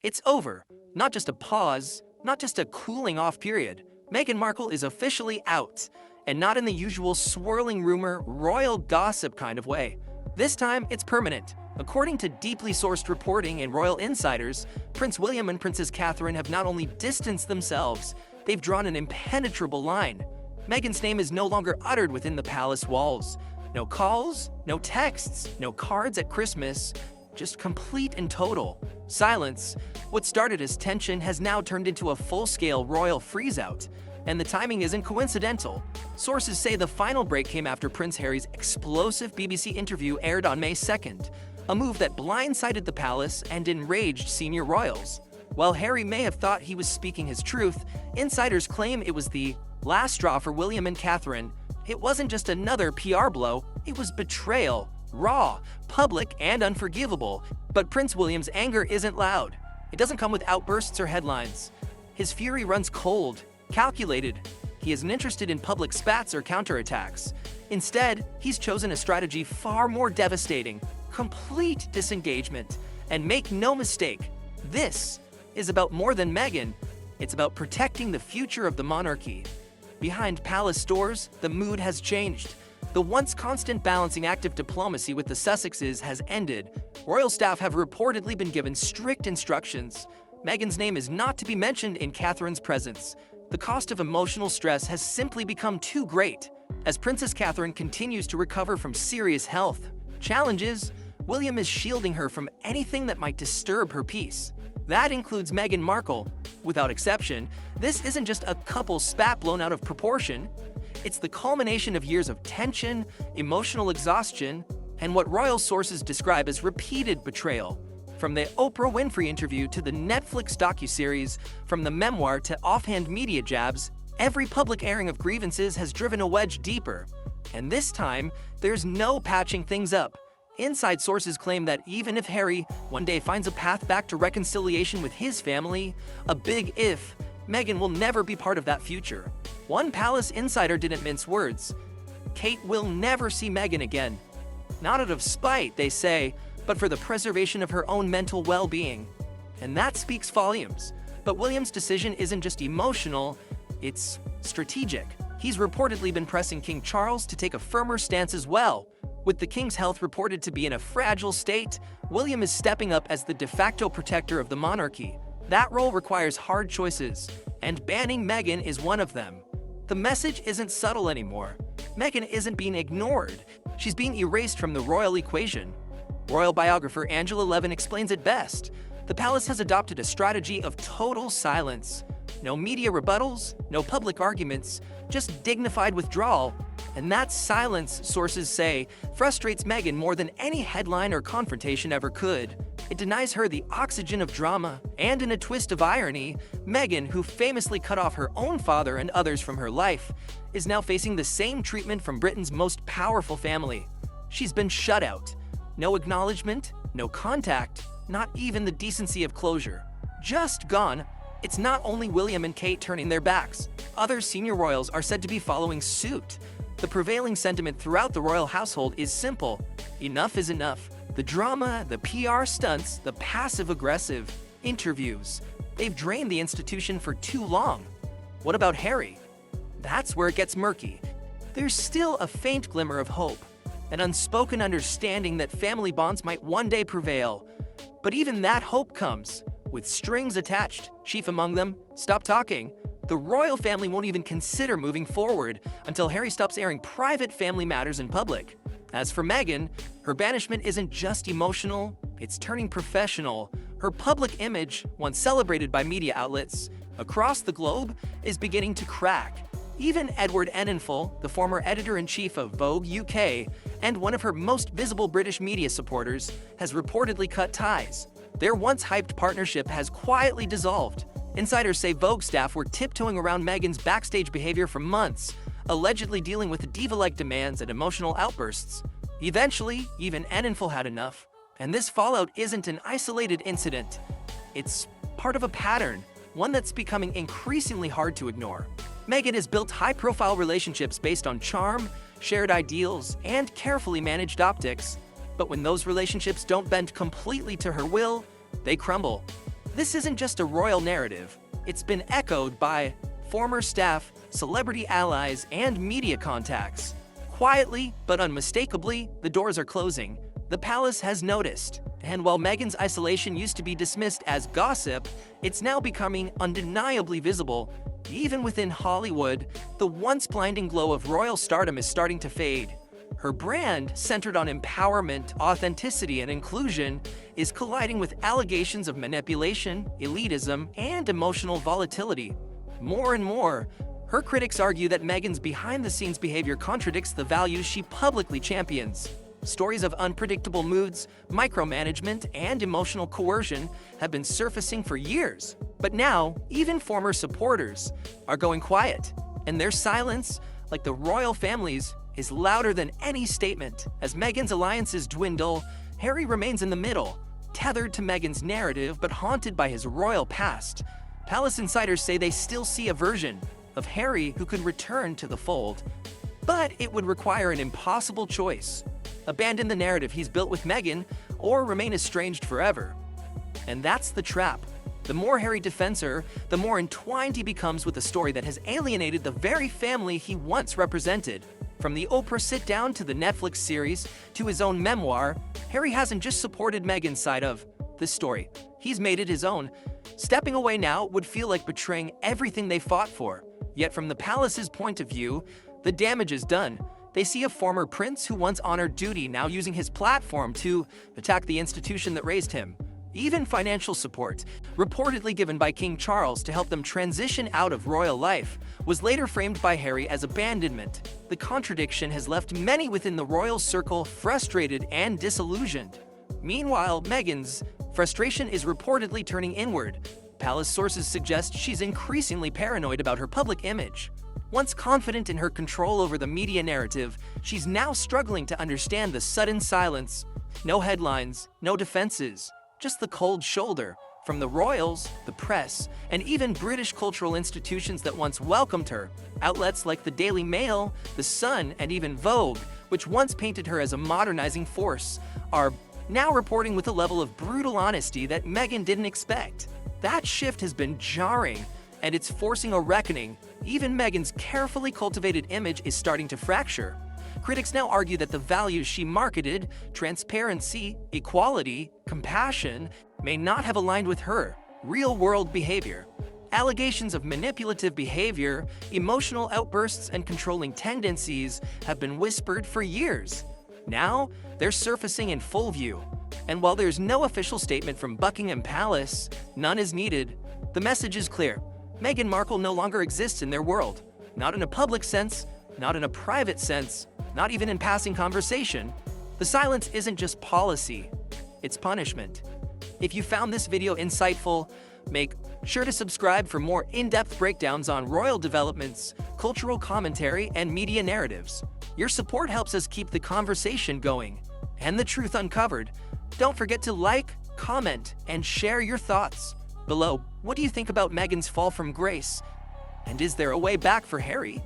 It's over. Not just a pause, not just a cooling off period. Meghan Markle is officially out, and not in the usual swirling rumor, royal gossip kind of way. This time, it's permanent. According to deeply sourced reporting and royal insiders, Prince William and Princess Catherine have not only distanced themselves, they've drawn an impenetrable line. Meghan's name is no longer uttered within the palace walls. No calls, no texts, no cards at Christmas, just complete and total silence. What started as tension has now turned into a full-scale royal freeze-out, and the timing isn't coincidental. Sources say the final break came after Prince Harry's explosive BBC interview aired on May 2nd, a move that blindsided the palace and enraged senior royals. While Harry may have thought he was speaking his truth, insiders claim it was the last straw for William and Catherine. It wasn't just another PR blow, it was betrayal, raw, public, and unforgivable. But Prince William's anger isn't loud. It doesn't come with outbursts or headlines. His fury runs cold, calculated. He isn't interested in public spats or counterattacks. Instead, he's chosen a strategy far more devastating: complete disengagement. And make no mistake, this is about more than Meghan. It's about protecting the future of the monarchy. Behind palace doors, the mood has changed. The once constant balancing act of diplomacy with the Sussexes has ended. Royal staff have reportedly been given strict instructions. Meghan's name is not to be mentioned in Catherine's presence. The cost of emotional stress has simply become too great. As Princess Catherine continues to recover from serious health challenges, William is shielding her from anything that might disturb her peace. That includes Meghan Markle. Without exception, this isn't just a couple spat blown out of proportion. It's the culmination of years of tension, emotional exhaustion, and what royal sources describe as repeated betrayal. From the Oprah Winfrey interview to the Netflix docuseries, from the memoir to offhand media jabs, every public airing of grievances has driven a wedge deeper. And this time, there's no patching things up. Inside sources claim that even if Harry one day finds a path back to reconciliation with his family, a big if, Meghan will never be part of that future. One palace insider didn't mince words. Kate will never see Meghan again. Not out of spite, they say, but for the preservation of her own mental well-being. And that speaks volumes. But William's decision isn't just emotional, it's strategic. He's reportedly been pressing King Charles to take a firmer stance as well. With the king's health reported to be in a fragile state, William is stepping up as the de facto protector of the monarchy. That role requires hard choices, and banning Meghan is one of them. The message isn't subtle anymore. Meghan isn't being ignored. She's being erased from the royal equation. Royal biographer Angela Levin explains it best. The palace has adopted a strategy of total silence. No media rebuttals, no public arguments, just dignified withdrawal. And that silence, sources say, frustrates Meghan more than any headline or confrontation ever could. It denies her the oxygen of drama, and in a twist of irony, Meghan, who famously cut off her own father and others from her life, is now facing the same treatment from Britain's most powerful family. She's been shut out. No acknowledgement, no contact, not even the decency of closure. Just gone. It's not only William and Kate turning their backs. Other senior royals are said to be following suit. The prevailing sentiment throughout the royal household is simple: enough is enough. The drama, the PR stunts, the passive-aggressive interviews, they've drained the institution for too long. What about Harry? That's where it gets murky. There's still a faint glimmer of hope, an unspoken understanding that family bonds might one day prevail. But even that hope comes with strings attached, chief among them, stop talking. The royal family won't even consider moving forward until Harry stops airing private family matters in public. As for Meghan, her banishment isn't just emotional, it's turning professional. Her public image, once celebrated by media outlets across the globe, is beginning to crack. Even Edward Enninful, the former editor-in-chief of Vogue UK and one of her most visible British media supporters, has reportedly cut ties. Their once-hyped partnership has quietly dissolved. Insiders say Vogue staff were tiptoeing around Meghan's backstage behavior for months, allegedly dealing with diva-like demands and emotional outbursts. Eventually, even Enninful had enough. And this fallout isn't an isolated incident. It's part of a pattern, one that's becoming increasingly hard to ignore. Meghan has built high-profile relationships based on charm, shared ideals, and carefully managed optics. But when those relationships don't bend completely to her will, they crumble. This isn't just a royal narrative. It's been echoed by former staff, celebrity allies, and media contacts. Quietly, but unmistakably, the doors are closing. The palace has noticed. And while Meghan's isolation used to be dismissed as gossip, it's now becoming undeniably visible. Even within Hollywood, the once blinding glow of royal stardom is starting to fade. Her brand, centered on empowerment, authenticity, and inclusion, is colliding with allegations of manipulation, elitism, and emotional volatility. More and more, her critics argue that Meghan's behind-the-scenes behavior contradicts the values she publicly champions. Stories of unpredictable moods, micromanagement, and emotional coercion have been surfacing for years. But now, even former supporters are going quiet, and their silence, like the royal family's, is louder than any statement. As Meghan's alliances dwindle, Harry remains in the middle, tethered to Meghan's narrative but haunted by his royal past. Palace insiders say they still see a version of Harry who could return to the fold, but it would require an impossible choice: abandon the narrative he's built with Meghan or remain estranged forever. And that's the trap. The more Harry defends her, the more entwined he becomes with a story that has alienated the very family he once represented. From the Oprah sit-down to the Netflix series to his own memoir, Harry hasn't just supported Meghan's side of this story. He's made it his own. Stepping away now would feel like betraying everything they fought for. Yet from the palace's point of view, the damage is done. They see a former prince who once honored duty now using his platform to attack the institution that raised him. Even financial support, reportedly given by King Charles to help them transition out of royal life, was later framed by Harry as abandonment. The contradiction has left many within the royal circle frustrated and disillusioned. Meanwhile, Meghan's frustration is reportedly turning inward. Palace sources suggest she's increasingly paranoid about her public image. Once confident in her control over the media narrative, she's now struggling to understand the sudden silence. No headlines, no defenses, just the cold shoulder from the royals, the press, and even British cultural institutions that once welcomed her. Outlets like the Daily Mail, The Sun, and even Vogue, which once painted her as a modernizing force, are now reporting with a level of brutal honesty that Meghan didn't expect. That shift has been jarring, and it's forcing a reckoning. Even Meghan's carefully cultivated image is starting to fracture. Critics now argue that the values she marketed, transparency, equality, compassion, may not have aligned with her real-world behavior. Allegations of manipulative behavior, emotional outbursts, and controlling tendencies have been whispered for years. Now, they're surfacing in full view. And while there's no official statement from Buckingham Palace, none is needed. The message is clear. Meghan Markle no longer exists in their world. Not in a public sense, not in a private sense, not even in passing conversation. The silence isn't just policy, it's punishment. If you found this video insightful, make sure to subscribe for more in-depth breakdowns on royal developments, cultural commentary, and media narratives. Your support helps us keep the conversation going and the truth uncovered. Don't forget to like, comment, and share your thoughts below. What do you think about Meghan's fall from grace? And is there a way back for Harry?